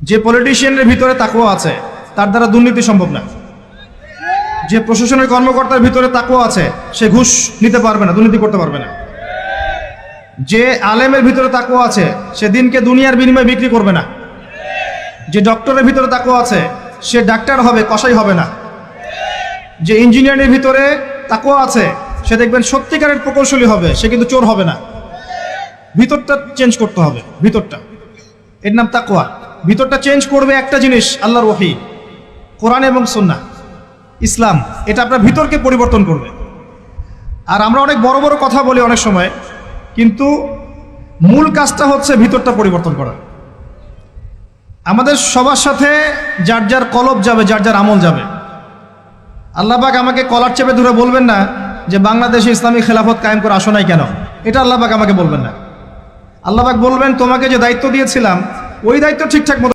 যে পলিটিশিয়ানের ভিতরে তাকওয়া আছে তার দ্বারা দুর্নীতি সম্ভব না। যে প্রশাসনের কর্মকর্তার ভিতরে তাকওয়া আছে সে ঘুষ নিতে পারবে না, দুর্নীতি করতে পারবে না। যে আলেমের ভিতরে তাকওয়া আছে সে দিনকে দুনিয়ার বিনিময়ে বিক্রি করবে না। যে ডক্টরের ভিতরে তাকওয়া আছে সে ডাক্তার হবে, কসাই হবে না। যে ইঞ্জিনিয়ারের ভিতরে তাকওয়া আছে সে দেখবেন সত্যিকারের প্রকৌশলী হবে, সে কিন্তু চোর হবে না। ভিতরটা চেঞ্জ করতে হবে, ভিতরটা, এর নাম তাকওয়া। ভিতরটা চেঞ্জ করবে একটা জিনিস, আল্লাহর ওহী, কোরআন এবং সুন্নাহ, ইসলাম। এটা আপনার ভিতরকে পরিবর্তন করবে। আর আমরা অনেক বড় বড় কথা বলি অনেক সময়, কিন্তু মূল কাজটা হচ্ছে ভিতরটা পরিবর্তন করা। আমাদের সবার সাথে যার যার কলব যাবে, যার যার আমল যাবে। আল্লাহ পাক আমাকে কলার চেপে ধরে বলবেন না যে বাংলাদেশে ইসলামী খেলাফত কায়েম করে আসো নাই কেন, এটা আল্লাহ পাক আমাকে বলবেন না। আল্লাহ পাক বলবেন তোমাকে যে দায়িত্ব দিয়েছিলাম ওই দায়িত্ব ঠিকঠাক মতো